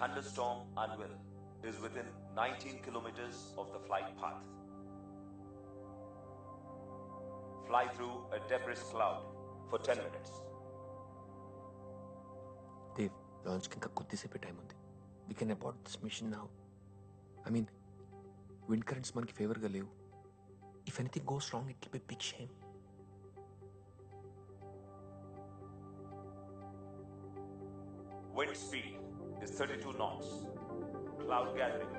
thunderstorm Anvil is within 19 kilometers of the flight path. Fly through a debris cloud for 10 minutes. Dave, launch ki inka koddisepе time undi. We can abort this mission now. I mean, wind currents manki favor ga levu. If anything goes wrong, it will be a big shame. Wind speed is 32 knots. Cloud gathering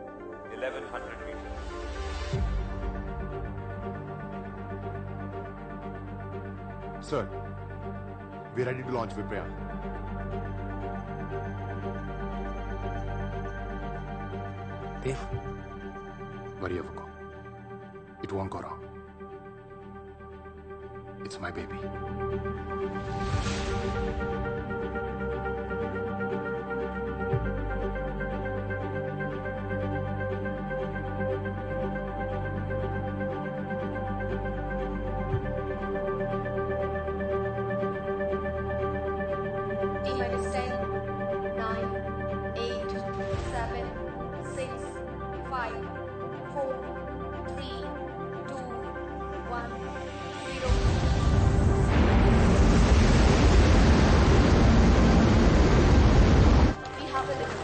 1100 meters. Sir, we're ready to launch Vipraya. Dave, Worry avako. It won't go wrong. It's my baby. T-minus 10, 9, 8, 7, 6, 5, 4, 3, 2, 1, 0. We have a limit.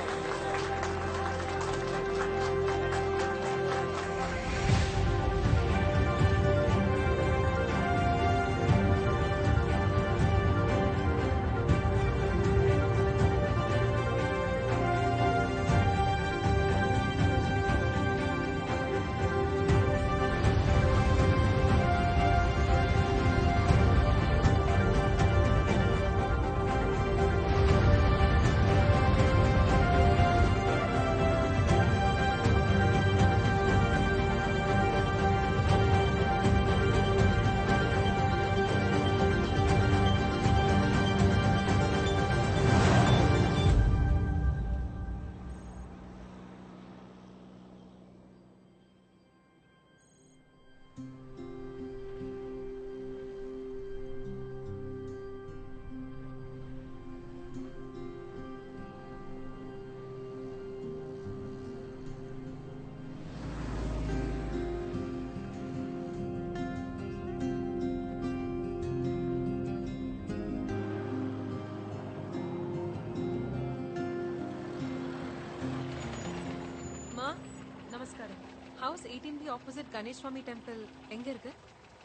நமஸ்காரம். House 18B opposite Ganesh சுவாமி temple எங்க இருக்கு?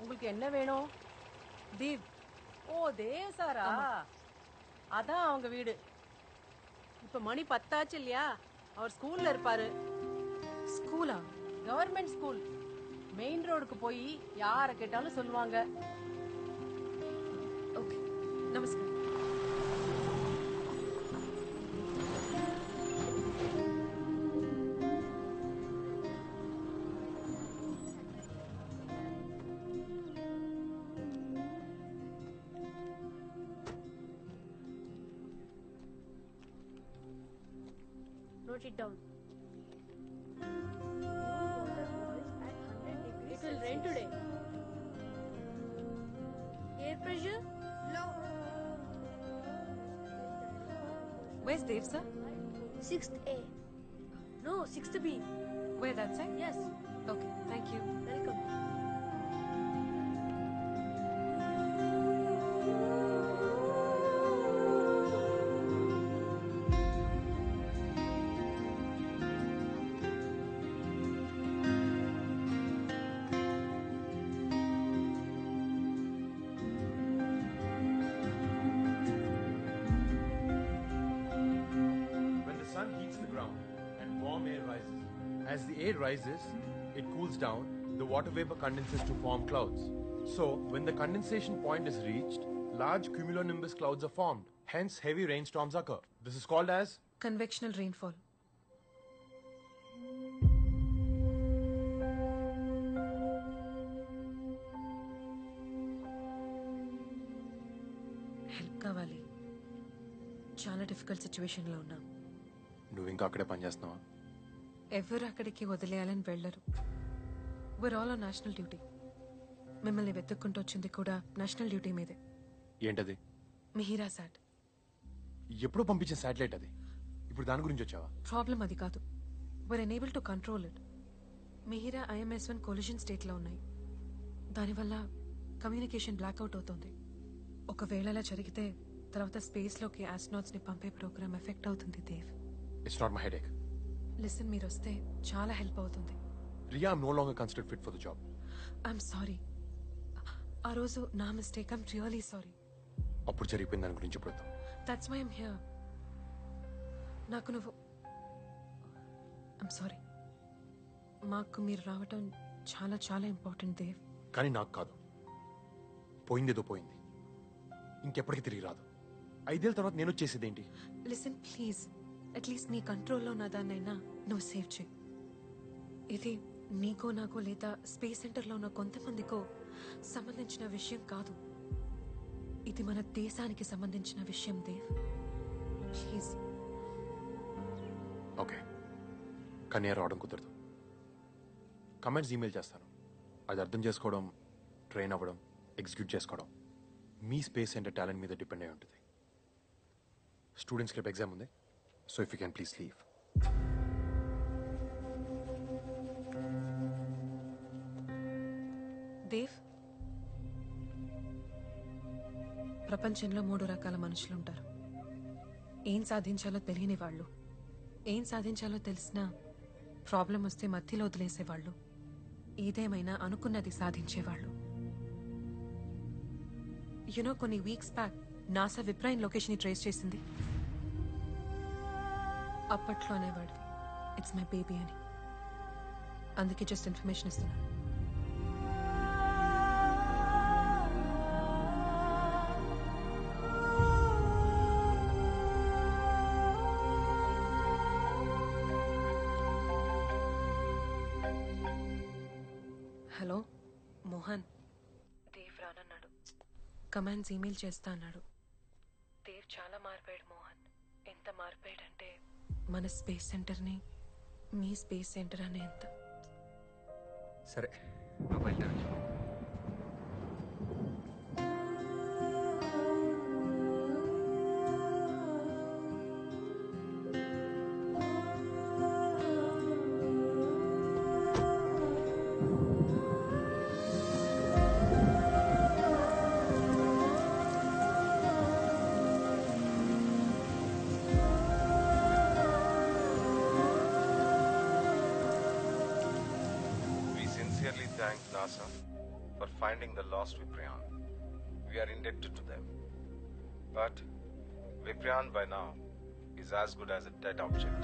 உங்களுக்கு என்ன வேணும்? தேவ். ஓ தேவ் சாரா? அதான் அவங்க வீடு. இப்ப மணி 10 ஆச்சு இல்லையா? அவர் ஸ்கூல்ல இருப்பாரு. ஸ்கூலா? Government school. மெயின் ரோடுக்கு போய் யாரை கேட்டாலும் சொல்லுவாங்க. ஓகே. நமஸ்காரம். Note it down. It will rain today. Air pressure low. Where's Dev, sir? 6th A. No, 6th B. Where that side? Yes. Okay, thank you. Welcome. When the sun heats the ground and warm air rises, as the air rises, it cools down, the water vapor condenses to form clouds. So, when the condensation point is reached, large cumulonimbus clouds are formed. Hence, heavy rainstorms occur. This is called as Convectional rainfall. Help కావాలి. చాలా difficult సిచ్యువేషన్లో ఉన్నాం. నువ్వు ఇంకా అక్కడే పనిచేస్తున్నావా? ఎవరు అక్కడికి వదిలేయాలని వెళ్ళరు. we're all on national duty. మిమ్మల్ని వెతుక్కుంటూ వచ్చింది కూడా నేషనల్ డ్యూటీ మీదే. ఏంటది? మిహిరా సాట్. ఎప్పుడో పంపించిన శాటిలైట్ అది. ఇప్పుడు దాని గురించి వచ్చావా? ప్రాబ్లం అది కాదు. We're enable to control it. Mihira IMS-1 collision స్టేట్లో ఉన్నాయి. దానివల్ల కమ్యూనికేషన్ బ్లాక్అవుట్ అవుతుంది. ఒకవేళ అలా జరిగితే తర్వాత స్పేస్లోకి ఆస్ట్రోనాట్స్ని పంపే ప్రోగ్రామ్ ఎఫెక్ట్ అవుతుంది Dev. It's not my headache. Listen, మీరు వస్తే చాలా హెల్ప్ అవుతుంది. Riya, I'm no longer considered fit for the job. I'm sorry. ఆ రోజు నా మిస్టేక్. I'm really sorry. అప్పుడు జరిగిపోయిన దాని గురించి ఇప్పుడు వద్దాం. That's why I'm here. నాకు నువ్వు ఐఎమ్ సారీ. మాకు మీరు రావటం చాలా చాలా ఇంపార్టెంట్ దేవ్. కానీ నాకు కాదు. పోయిందేదో పోయింది, ఇంకెప్పటికీ తిరిగి రాదు. 5 ఏళ్ళ తర్వాత నేను వచ్చేసేది ఏంటి? లిసన్ ప్లీజ్, అట్లీస్ట్ నీ కంట్రోల్లో ఉన్న దాన్నైనా నువ్వు సేవ్ చేయి. ఇది నీకో నాకో లేదా స్పేస్ సెంటర్లో ఉన్న కొంతమందికో సంబంధించిన విషయం కాదు. ఇది మన దేశానికి సంబంధించిన విషయం దేవ్. ప్లీజ్. ఓకే, కానీ రావడం కుదరదు. కమెంట్స్ ఈమెయిల్ చేస్తాను. అది అర్థం చేసుకోవడం, ట్రైన్ అవ్వడం, ఎగ్జిక్యూట్ చేసుకోవడం మీ స్పేస్ సెంటర్ టాలెంట్ మీద డిపెండ్ అయి ఉంటుంది. స్టూడెంట్స్కి రేపు ఎగ్జామ్ ఉంది. So if you can please leave. Dev, ప్రపంచంలో 3 రకాల మనుషులుంటారు. ఏం సాధించాలో తెలియని వాళ్ళు, ఏం సాధించాలో తెలిసినా ప్రాబ్లం వస్తే మధ్యలో వదిలేసేవాళ్ళు, ఏదేమైనా అనుకున్నది సాధించేవాళ్ళు. యునో, కొన్ని వీక్స్ బ్యాక్ నాసా విప్రాయిన్ లొకేషన్ ట్రేస్ చేసింది. అప్పట్లో అనేవాడివి ఇట్స్ మై బేబీ అని. అందుకే జస్ట్ ఇన్ఫర్మేషన్ ఇస్తున్నా. హలో మోహన్. దేవ్ రానన్నాడు. కమాండ్స్ ఈమెయిల్ చేస్తా అన్నాడు. దేవ్ చాలా మారిపోయాడు మోహన్. ఎంత మారిపోయాడంటే మన స్పేస్ సెంటర్ని మీ స్పేస్ సెంటర్ అనే ఎంత. సరే, నువ్వు బయలుదేరు. Thank NASA for finding the lost Viprion. We are indebted to them. But Viprion by now is as good as a dead object.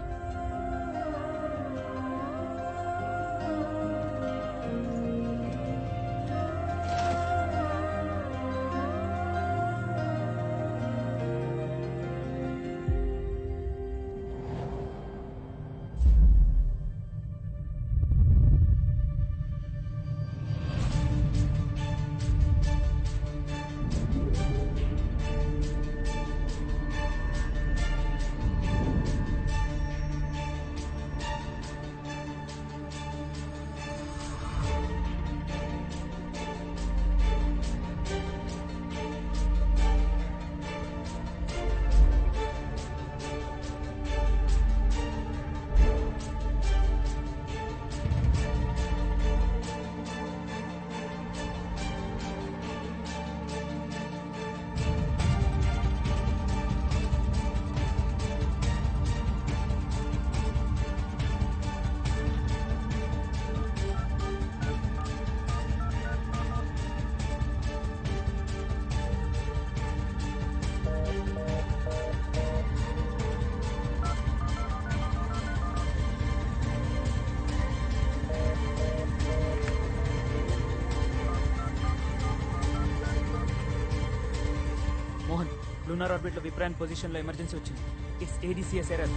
Lunar orbit లో విప్రాన్ పొజిషన్ లో ఎమర్జెన్సీ వచ్చింది. It's ADCS error.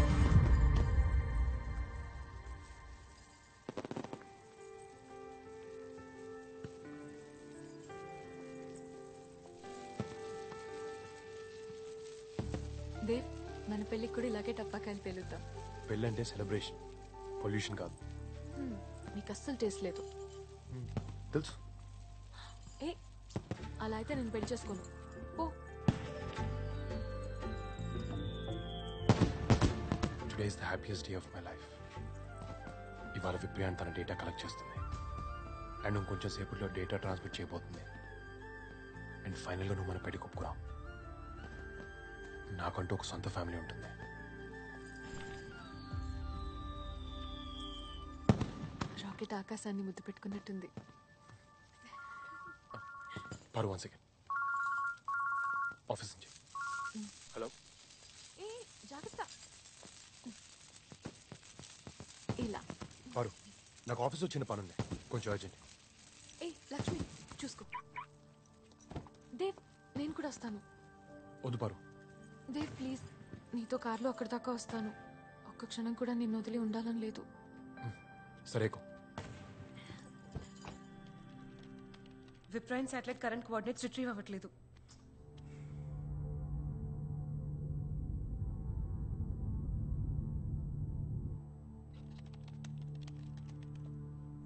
దేవ్, మన పెళ్ళికి కూడా ఇలాగే టపాకాయలు పేలుద్దాం. పెళ్ళంటే సెలబ్రేషన్, పొల్యూషన్ కాదు. నీకు అస్సలు టేస్ట్ లేదు. తెలుసు. ఏ అలా అయితే నేను పెళ్లి చేసుకోను. Oh today is the happiest day of my life. ఇవాళ విప్రియాన్ తన డేటా కలెక్ట్ చేస్తుంది అండ్ ఇంకొంచెం సేపట్లో డేటా ట్రాన్స్మిట్ చేయబోతుంది. అండ్ ఫైనల్గా నువ్వు మన పెళ్లికి ఒప్పుకురావు. నాకంటూ ఒక సొంత ఫ్యామిలీ ఉంటుంది. రాకెట్ ఆకాశాన్ని ముద్దు పెట్టుకున్నట్టుంది. పారు 1 సెకండ్. ఆఫీస్ నుంచి. హలో ఏ జాగ్రత్త. ఇలా పారు, నాకు ఆఫీస్ వచ్చిన పని ఉంది, కొంచెం అర్జెంట్. ఏ లక్ష్మి చూసుకో. దేవ్ నేను కూడా వస్తాను. వద్దు పారు. దేవ్ ప్లీజ్, నీతో కార్లో అక్కడి దాకా వస్తాను. ఒక్క క్షణం కూడా నిన్ను వదిలి ఉండాలని లేదు. సరేకో. విప్రైన్ శాటిలైట్ కరెంట్ కోఆర్డినేట్స్ రిట్రీవ్ అవ్వట్లేదు.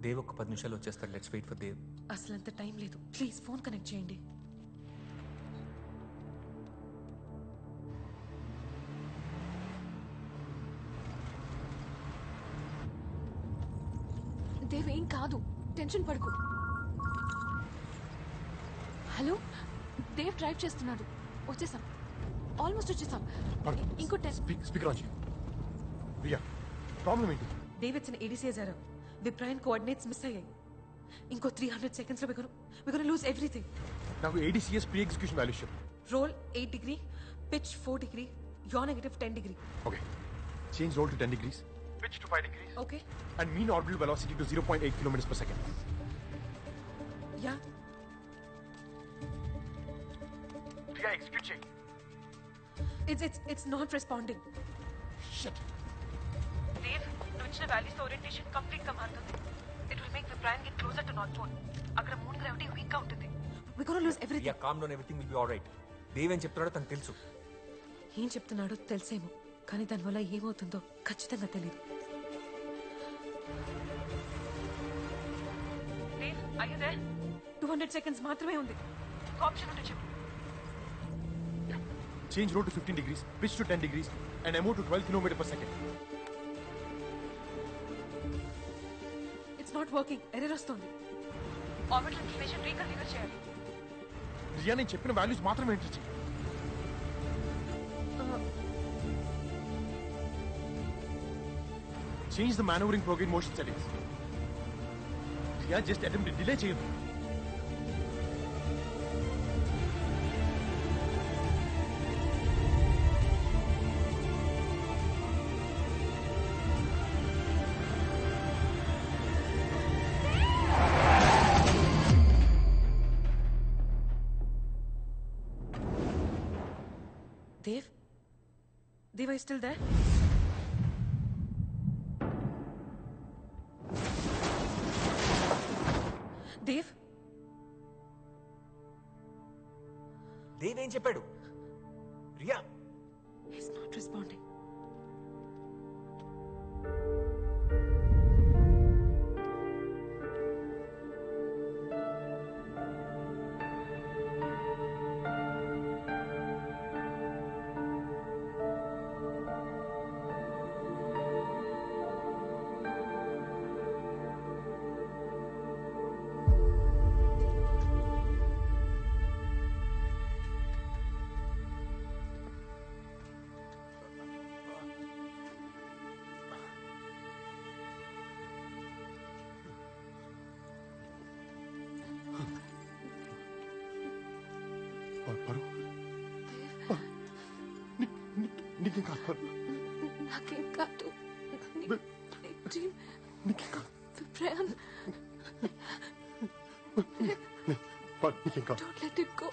దేవ్ ఒక 10 నిమిషాలు వచ్చేస్తాడు. Let's wait for Dev. అసలు అంత టైం లేదు. ప్లీజ్ ఫోన్ కనెక్ట్ చేయండి. దేవ్ ఏం కాదు, టెన్షన్ పడుకో. హలో, దేవ్ డ్రైవ్ చేస్తున్నాడు. వచ్చేసాం, ఆల్మోస్ట్ వచ్చేసాం. ఇంకో స్పీకర్ ఆన్ చేయి. ప్రియా, ప్రాబ్లం ఏంటి? Dev it's an ADCS error. విప్రైన్ కోఆర్డినేట్స్ మిస్ అయ్యాయి. ఇంకో 300 seconds లో we're gonna lose everything. నాకు ADCS ప్రీ ఎగ్జిక్యూషన్ వాల్యూ చెప్పు. Roll 8 degree, pitch 4 degree, yaw negative 10 degree. Okay. Change roll to 10 degrees. Pitch to 5 degrees. Okay. And mean orbital velocity to 0.8 kilometers per second. Yeah. Priya, execute check. It's not responding. Shit. Dave, నువ్వు ఇచ్చిన values orientation complete గా మారుతుంది. It will make Viprayan get closer to North Pole. అక్కడ moon gravity week గా ఉంటుంది. We're gonna lose everything. Yeah, calm down, everything will be all right. Dev ఏం చెప్తున్నాడో తనకు తెలుసు. ఏం చెప్తున్నాడో తెలిసేమో, కానీ దానివల్ల ఏమవుతుందో ఖచ్చితంగా తెలియదు. Dave, are you there? 200 seconds మాత్రమే ఉంది. ఆప్షన్ ఉంటే చెప్పు. Change roll to 15 degrees, pitch to 10 degrees, and MO to 12 kilometers per second. It's not working. Error వస్తుంది. ఆర్బిటల్ ఇన్ఫర్మేషన్ రీకన్ఫిగర్ చేయాలి. రియా, నేను చెప్పిన వాల్యూస్ మాత్రమే ఎంటర్ చేయి. Change the maneuvering program motion settings. Ria, just attempt to delay చేయొద్దు. Dave, are you still there? Dave? Dev ఏం చెప్పాడు? Riya, He's not responding. పరు, నీకేం కాదు. నాకేం కాదు. నీకేం కాదు. విప్రయాన్, నీకేం కాదు. don't let it go.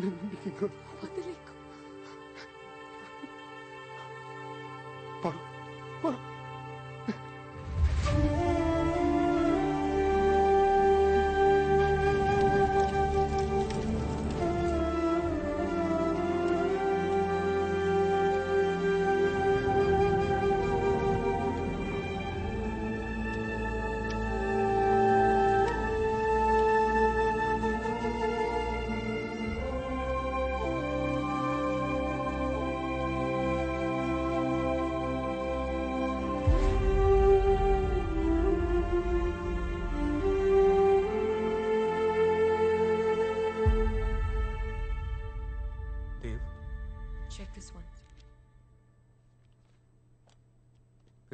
నీకేం కాదు. వదిలేకు. పరు, పరు.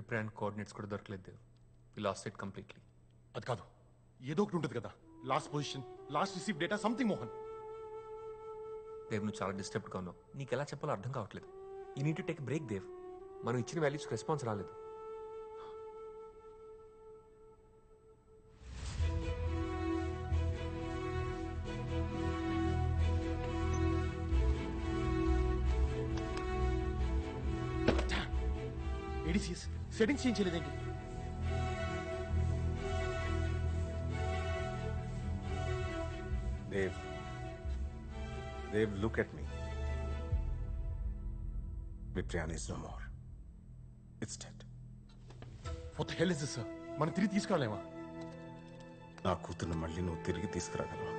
విప్రాన్ కోఆర్డినేట్స్ కూడా దొరకలేదు Dev. We lost it completely. అది కాదు, ఏదో ఒకటి ఉంటుంది కదా. Last position, last receive data, something Mohan. Dev నువ్వు చాలా డిస్టర్బ్డ్గా ఉన్నావు. నీకు ఎలా చెప్పాలో అర్థం కావట్లేదు. You need to take break Dev. మనం ఇచ్చిన వాల్యూస్కి రెస్పాన్స్ రాలేదు. ఏడీసీఎస్ సెట్టింగ్స్ చేంజ్ చేయలేదేంటి? Dave, look at me. Viprian is no more. It's dead. What the hell is this, sir? మనం తిరిగి తీసుకురాలేమా? నా కూతురు మళ్ళీ నువ్వు తిరిగి తీసుకురాగలవా?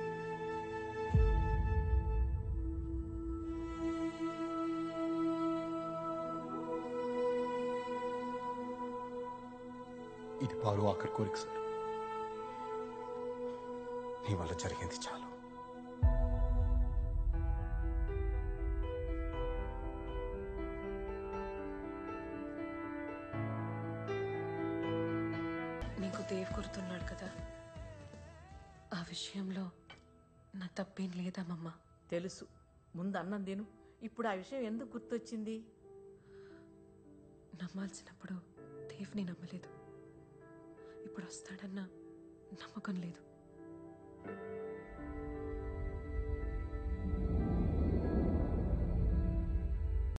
ఇది పారు ఆఖరి కోరిక సార్. నీ వల్ల జరిగింది చాలు. నీకు దేవ్ గుర్తున్నాడు కదా, ఆ విషయంలో నా తప్పేం లేదమ్మమ్మ. తెలుసు, ముందు అన్నం తిను. ఇప్పుడు ఆ విషయం ఎందుకు గుర్తొచ్చింది? నమ్మాల్సినప్పుడు దేవ్ని నమ్మలేదు. ఇప్పుడు వస్తాడన్న నమ్మకం లేదు.